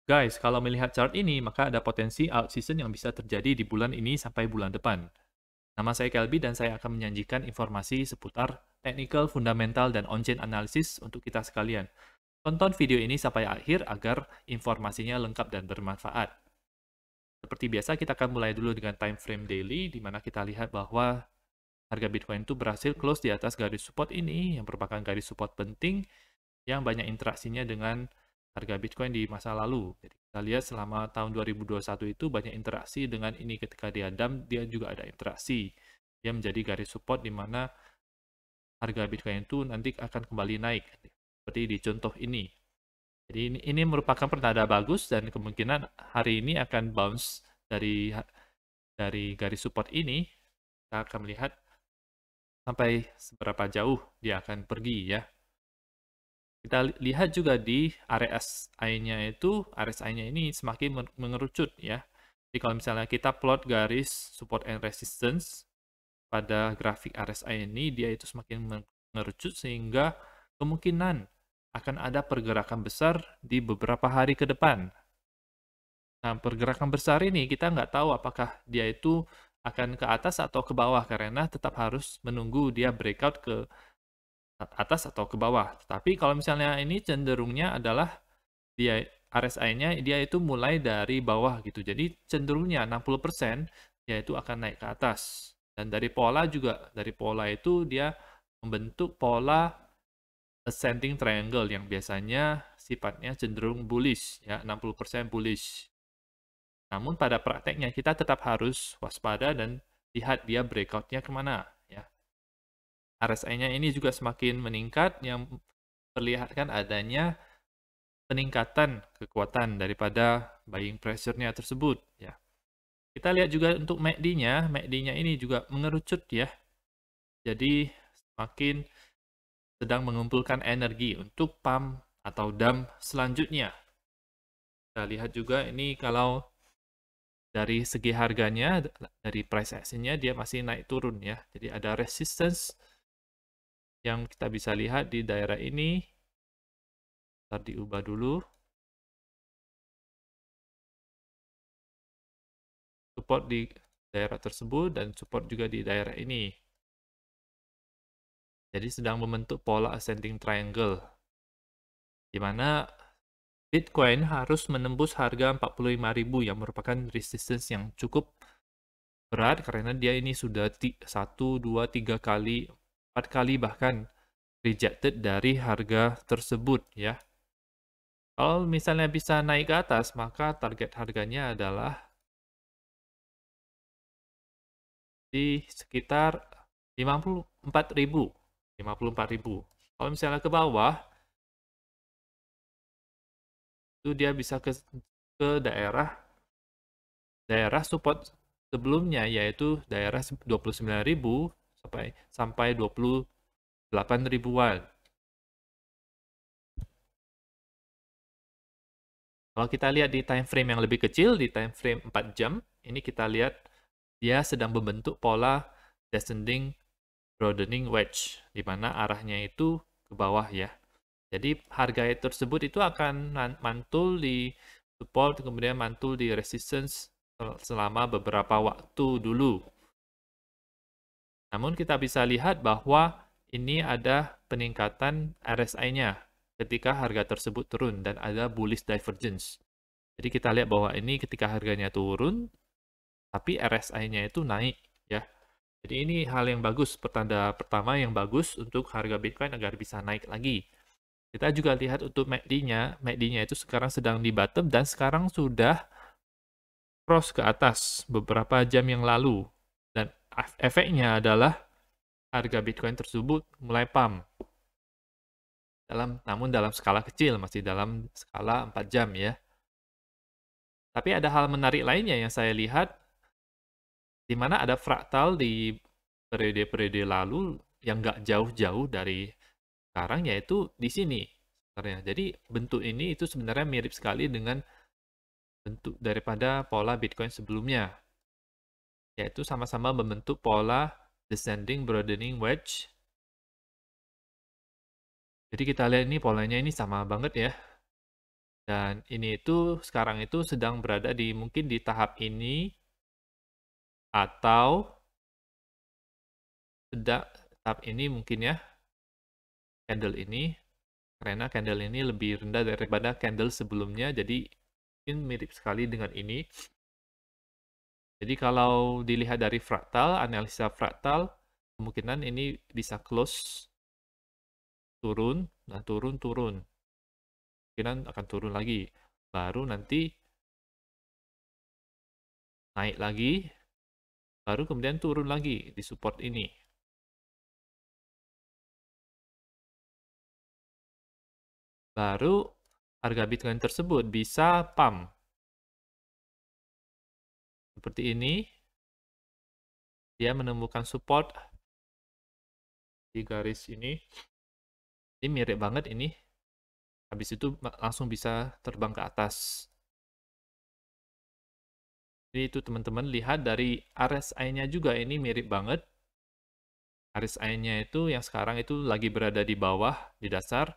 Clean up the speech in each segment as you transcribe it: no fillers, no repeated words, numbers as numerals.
Guys, kalau melihat chart ini, maka ada potensi alt season yang bisa terjadi di bulan ini sampai bulan depan. Nama saya Kelby dan saya akan menyajikan informasi seputar technical, fundamental, dan on-chain analysis untuk kita sekalian. Tonton video ini sampai akhir agar informasinya lengkap dan bermanfaat. Seperti biasa, kita akan mulai dulu dengan time frame daily, di mana kita lihat bahwa harga Bitcoin itu berhasil close di atas garis support ini, yang merupakan garis support penting yang banyak interaksinya dengan harga Bitcoin di masa lalu. Jadi kita lihat selama tahun 2021 itu banyak interaksi dengan ini, ketika dia dump, dia juga ada interaksi. Dia menjadi garis support di mana harga Bitcoin itu nanti akan kembali naik. Seperti di contoh ini. Jadi ini merupakan pertanda bagus dan kemungkinan hari ini akan bounce dari garis support ini. Kita akan melihat sampai seberapa jauh dia akan pergi ya. Kita lihat juga di RSI-nya ini semakin mengerucut ya. Jadi kalau misalnya kita plot garis support and resistance pada grafik RSI ini, dia itu semakin mengerucut sehingga kemungkinan akan ada pergerakan besar di beberapa hari ke depan. Nah, pergerakan besar ini kita nggak tahu apakah dia itu akan ke atas atau ke bawah, karena tetap harus menunggu dia breakout ke atas atau ke bawah. Tapi kalau misalnya ini cenderungnya adalah dia RSI-nya dia itu mulai dari bawah gitu. Jadi cenderungnya 60% yaitu akan naik ke atas. Dan dari pola juga, dari pola itu dia membentuk pola ascending triangle yang biasanya sifatnya cenderung bullish ya, 60% bullish. Namun pada prakteknya kita tetap harus waspada dan lihat dia breakout-nya kemana ya. RSI-nya ini juga semakin meningkat yang perlihatkan adanya peningkatan kekuatan daripada buying pressure-nya tersebut ya. Kita lihat juga untuk MACD-nya, MACD-nya ini juga mengerucut ya. Jadi semakin sedang mengumpulkan energi untuk pump atau dump selanjutnya. Kita lihat juga ini kalau dari segi harganya, dari price action-nya dia masih naik turun ya. Jadi ada resistance yang kita bisa lihat di daerah ini. Ntar diubah dulu. Support di daerah tersebut dan support juga di daerah ini. Jadi sedang membentuk pola ascending triangle, di mana Bitcoin harus menembus harga 45.000 yang merupakan resistance yang cukup berat, karena dia ini sudah 1, 2, 3 kali, 4 kali bahkan rejected dari harga tersebut ya. Kalau misalnya bisa naik ke atas, maka target harganya adalah di sekitar 54.000. 54.000. Kalau misalnya ke bawah, itu dia bisa ke daerah support sebelumnya, yaitu daerah 29.000 sampai 28 ribuan. Kalau kita lihat di time frame yang lebih kecil, di time frame 4 jam, ini kita lihat dia sedang membentuk pola descending broadening wedge, di mana arahnya itu ke bawah ya. Jadi harga tersebut itu akan mantul di support, kemudian mantul di resistance selama beberapa waktu dulu. Namun kita bisa lihat bahwa ini ada peningkatan RSI-nya ketika harga tersebut turun dan ada bullish divergence. Jadi kita lihat bahwa ini ketika harganya turun, tapi RSI-nya itu naik ya. Jadi ini hal yang bagus, pertanda pertama yang bagus untuk harga Bitcoin agar bisa naik lagi. Kita juga lihat untuk MACD-nya, MACD-nya itu sekarang sedang di bottom dan sekarang sudah cross ke atas beberapa jam yang lalu. Dan efeknya adalah harga Bitcoin tersebut mulai pump. Namun dalam skala kecil, masih dalam skala 4 jam ya. Tapi ada hal menarik lainnya yang saya lihat, di mana ada fraktal di periode-periode lalu yang nggak jauh-jauh dari sekarang, yaitu di sini. Jadi bentuk ini itu sebenarnya mirip sekali dengan bentuk daripada pola Bitcoin sebelumnya, yaitu sama-sama membentuk pola descending broadening wedge. Jadi kita lihat ini polanya ini sama banget ya. Dan ini itu sekarang itu sedang berada di mungkin di tahap ini atau sedang tahap ini mungkin ya, candle ini, karena candle ini lebih rendah daripada candle sebelumnya, jadi mungkin mirip sekali dengan ini. Jadi kalau dilihat dari fraktal, analisa fraktal, kemungkinan ini bisa close, turun, dan turun. Kemungkinan akan turun lagi. Baru nanti naik lagi, baru kemudian turun lagi di support ini. Baru harga Bitcoin tersebut bisa pump. Seperti ini, dia menemukan support di garis ini. Ini mirip banget ini. Habis itu langsung bisa terbang ke atas. Jadi itu teman-teman lihat dari RSI-nya juga ini mirip banget. RSI-nya itu yang sekarang itu lagi berada di bawah, di dasar.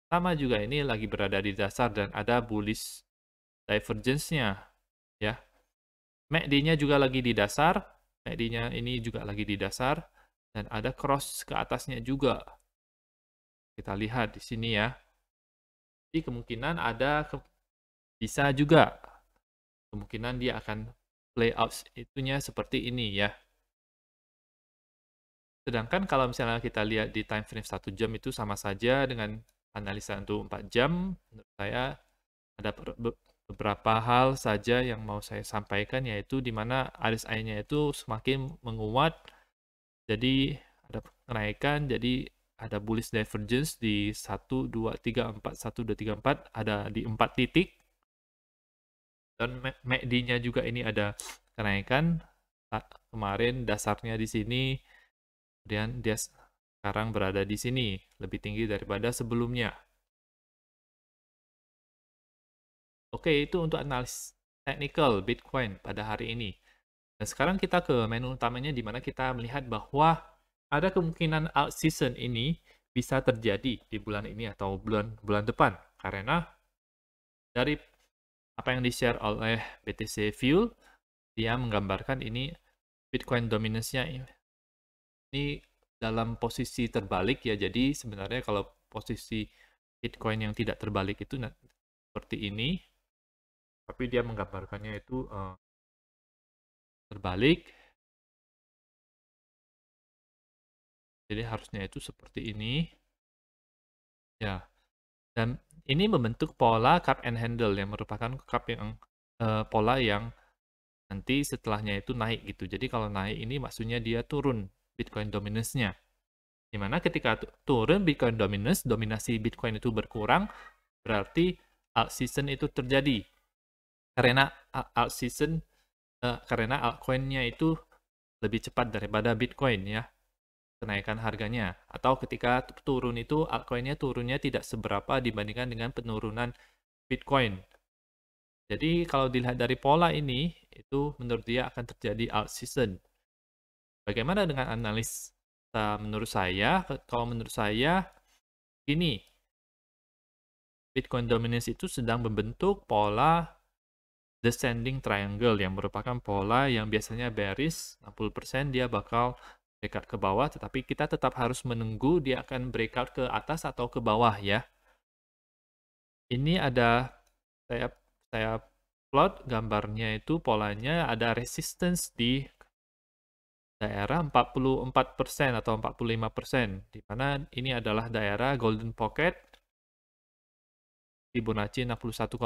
Sama juga ini lagi berada di dasar dan ada bullish divergence-nya. Ya. MACD-nya juga lagi di dasar. MACD-nya ini juga lagi di dasar. Dan ada cross ke atasnya juga. Kita lihat di sini ya. Jadi kemungkinan bisa juga. Kemungkinan dia akan play out itunya seperti ini ya. Sedangkan kalau misalnya kita lihat di time frame 1 jam itu sama saja dengan analisa untuk 4 jam, menurut saya ada beberapa hal saja yang mau saya sampaikan, yaitu di mana RSI-nya itu semakin menguat, jadi ada kenaikan, jadi ada bullish divergence di 1, 2, 3, 4, 1, 2, 3, 4, ada di 4 titik, dan MACD-nya juga ini ada kenaikan, kemarin dasarnya di sini, kemudian dia sekarang berada di sini, lebih tinggi daripada sebelumnya. Oke, itu untuk analis technical Bitcoin pada hari ini. Dan sekarang kita ke menu utamanya di mana kita melihat bahwa ada kemungkinan alt season ini bisa terjadi di bulan ini atau bulan depan. Karena dari apa yang di-share oleh BTC Fuel, dia menggambarkan ini Bitcoin dominance-nya ini dalam posisi terbalik ya. Jadi sebenarnya kalau posisi Bitcoin yang tidak terbalik itu seperti ini, tapi dia menggambarkannya itu terbalik. Jadi harusnya itu seperti ini. Ya. Dan ini membentuk pola cup and handle yang merupakan pola yang nanti setelahnya itu naik gitu. Jadi kalau naik ini maksudnya dia turun Bitcoin dominance-nya. Dimana ketika turun Bitcoin dominance, dominasi Bitcoin itu berkurang, berarti alt season itu terjadi. Karena alt season, karena altcoin-nya itu lebih cepat daripada Bitcoin ya, kenaikan harganya. Atau ketika turun itu, altcoin-nya turunnya tidak seberapa dibandingkan dengan penurunan Bitcoin. Jadi kalau dilihat dari pola ini, itu menurut dia akan terjadi alt season. Bagaimana dengan analis menurut saya? Kalau menurut saya, gini, Bitcoin dominance itu sedang membentuk pola descending triangle yang merupakan pola yang biasanya bearish, 60% dia bakal breakout ke bawah, tetapi kita tetap harus menunggu dia akan breakout ke atas atau ke bawah ya. Ini ada saya plot gambarnya itu polanya ada resistance di daerah 44% atau 45%, di mana ini adalah daerah golden pocket, Fibonacci 61,8.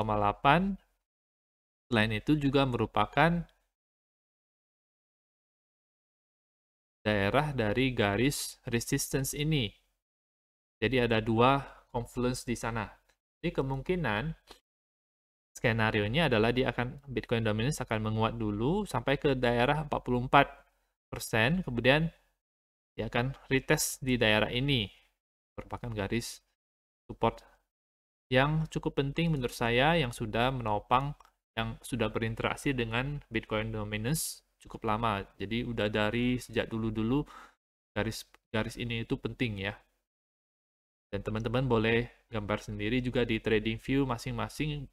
Selain itu juga merupakan daerah dari garis resistance ini. Jadi ada dua confluence di sana. Jadi kemungkinan skenario-nya adalah Bitcoin dominance akan menguat dulu sampai ke daerah 44%, kemudian dia akan retest di daerah ini. Merupakan garis support yang cukup penting menurut saya, yang sudah menopang, yang sudah berinteraksi dengan Bitcoin dominance cukup lama. Jadi udah dari sejak dulu-dulu garis ini itu penting ya. Dan teman-teman boleh gambar sendiri juga di trading view masing-masing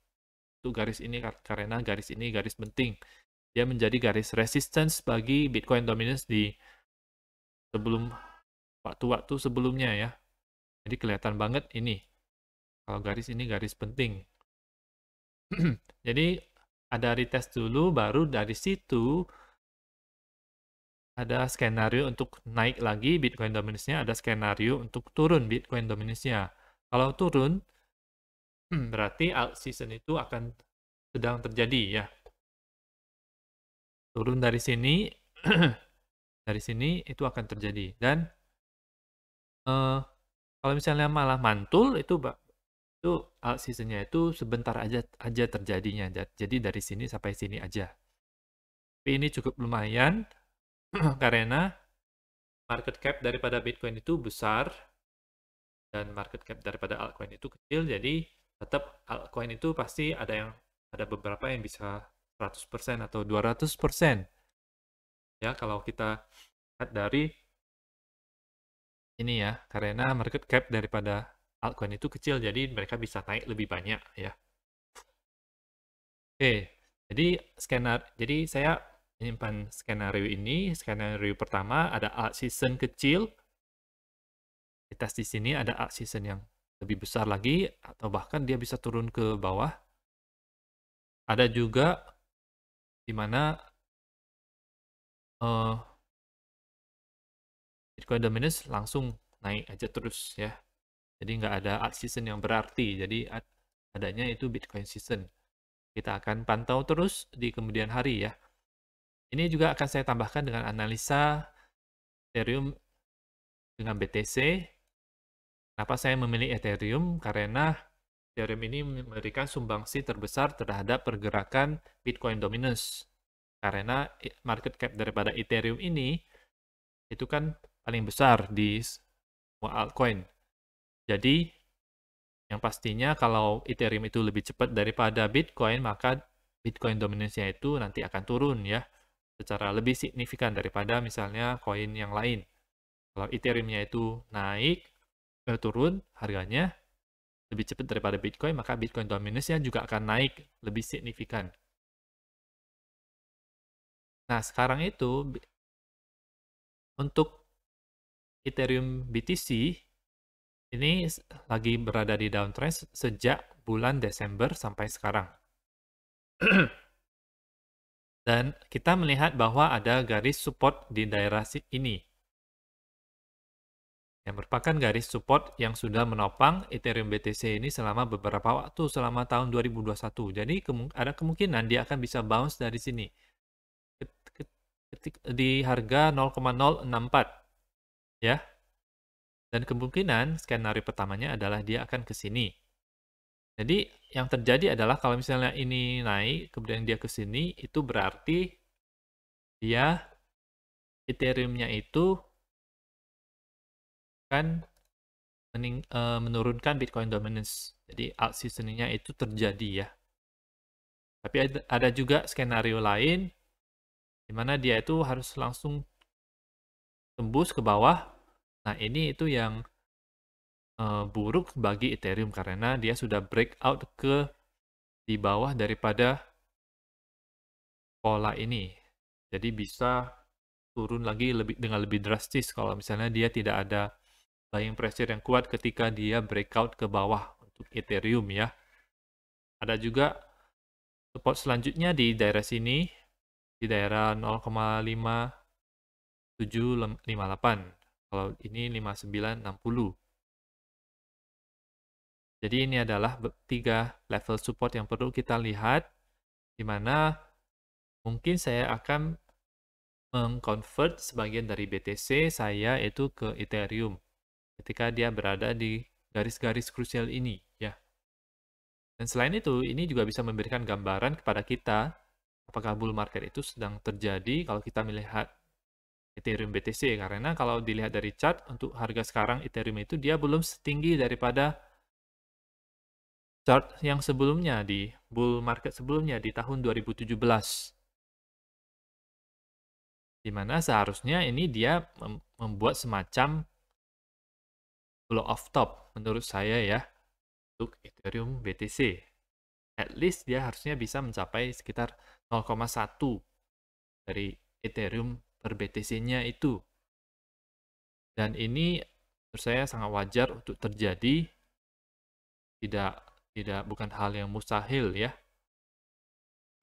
untuk garis ini karena garis ini garis penting. Dia menjadi garis resistance bagi Bitcoin dominance di sebelum waktu-waktu sebelumnya ya. Jadi kelihatan banget ini. Kalau garis ini garis penting. Jadi ada retest dulu, baru dari situ ada skenario untuk naik lagi Bitcoin dominance-nya, ada skenario untuk turun Bitcoin dominance-nya. Kalau turun, berarti alt season itu akan sedang terjadi ya. Turun dari sini, dari sini itu akan terjadi. Dan kalau misalnya malah mantul, itu alt season-nya itu sebentar aja terjadinya. Jadi dari sini sampai sini aja. Tapi ini cukup lumayan karena market cap daripada Bitcoin itu besar dan market cap daripada altcoin itu kecil, jadi tetap altcoin itu pasti ada beberapa yang bisa 100% atau 200%. Ya, kalau kita lihat dari ini ya, karena market cap daripada altcoin itu kecil, jadi mereka bisa naik lebih banyak ya. Oke, jadi saya menyimpan skenario ini. Skenario pertama ada alt season kecil. Di tes di sini ada alt season yang lebih besar lagi, atau bahkan dia bisa turun ke bawah. Ada juga di mana Bitcoin dominance langsung naik aja terus ya. Jadi nggak ada alt season yang berarti. Jadi adanya itu Bitcoin season. Kita akan pantau terus di kemudian hari ya. Ini juga akan saya tambahkan dengan analisa Ethereum dengan BTC. Kenapa saya memilih Ethereum? Karena Ethereum ini memberikan sumbangsi terbesar terhadap pergerakan Bitcoin dominance. Karena market cap daripada Ethereum ini itu kan paling besar di semua altcoin. Jadi, yang pastinya kalau Ethereum itu lebih cepat daripada Bitcoin, maka Bitcoin dominance-nya itu nanti akan turun ya, secara lebih signifikan daripada misalnya koin yang lain. Kalau Ethereum-nya itu turun harganya lebih cepat daripada Bitcoin, maka Bitcoin dominance-nya juga akan naik lebih signifikan. Nah, sekarang itu untuk Ethereum BTC ini lagi berada di downtrend sejak bulan Desember sampai sekarang. Dan kita melihat bahwa ada garis support di daerah ini. Yang merupakan garis support yang sudah menopang Ethereum BTC ini selama beberapa waktu, selama tahun 2021. Jadi ada kemungkinan dia akan bisa bounce dari sini. Di harga 0,064. Ya. Dan kemungkinan skenario pertamanya adalah dia akan ke sini. Jadi yang terjadi adalah kalau misalnya ini naik, kemudian dia ke sini, itu berarti dia Ethereum-nya itu kan menurunkan Bitcoin dominance. Jadi alt seasoning-nya itu terjadi ya. Tapi ada juga skenario lain di mana dia itu harus langsung tembus ke bawah. Nah, ini itu yang buruk bagi Ethereum karena dia sudah breakout di bawah daripada pola ini. Jadi bisa turun lagi dengan lebih drastis kalau misalnya dia tidak ada buying pressure yang kuat ketika dia breakout ke bawah untuk Ethereum ya. Ada juga support selanjutnya di daerah sini, di daerah 0,5758. Kalau ini 5960. Jadi ini adalah 3 level support yang perlu kita lihat, di mana mungkin saya akan mengconvert sebagian dari BTC saya itu ke Ethereum ketika dia berada di garis-garis krusial ini ya. Dan selain itu, ini juga bisa memberikan gambaran kepada kita apakah bull market itu sedang terjadi kalau kita melihat Ethereum BTC. Karena kalau dilihat dari chart, untuk harga sekarang Ethereum itu dia belum setinggi daripada chart yang sebelumnya, di bull market sebelumnya di tahun 2017. Di mana seharusnya ini dia membuat semacam blow off top menurut saya ya. untuk Ethereum BTC. At least dia harusnya bisa mencapai sekitar 0,1 dari Ethereum per BTC-nya itu. Dan ini menurut saya sangat wajar untuk terjadi, tidak bukan hal yang mustahil ya.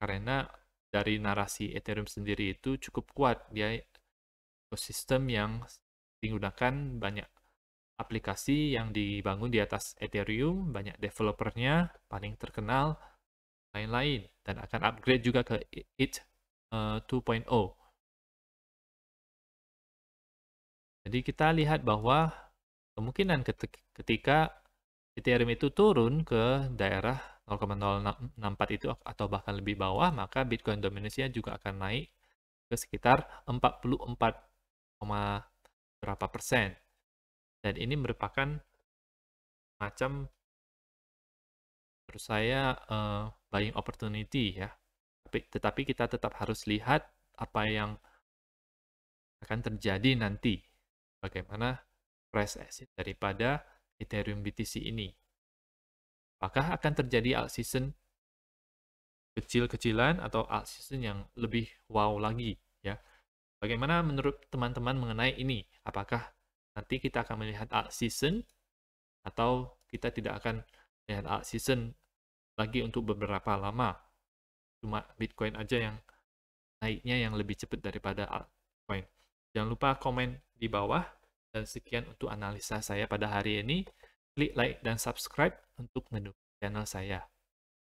Karena dari narasi Ethereum sendiri itu cukup kuat, dia ekosistem yang digunakan banyak aplikasi yang dibangun di atas Ethereum, banyak developernya, paling terkenal, lain-lain, dan akan upgrade juga ke ETH 2.0. Jadi kita lihat bahwa kemungkinan ketika Ethereum itu turun ke daerah 0,064 itu atau bahkan lebih bawah, maka Bitcoin dominasinya juga akan naik ke sekitar 44, berapa persen. Dan ini merupakan macam, menurut saya, buying opportunity ya. Tetapi kita tetap harus lihat apa yang akan terjadi nanti. Bagaimana price action daripada Ethereum BTC ini. Apakah akan terjadi alt season kecil-kecilan atau alt season yang lebih wow lagi ya? Bagaimana menurut teman-teman mengenai ini? Apakah nanti kita akan melihat alt season atau kita tidak akan melihat alt season lagi untuk beberapa lama? Cuma Bitcoin aja yang naiknya yang lebih cepat daripada altcoin. Jangan lupa komen di bawah. Dan sekian untuk analisa saya pada hari ini. Klik like dan subscribe untuk mendukung channel saya.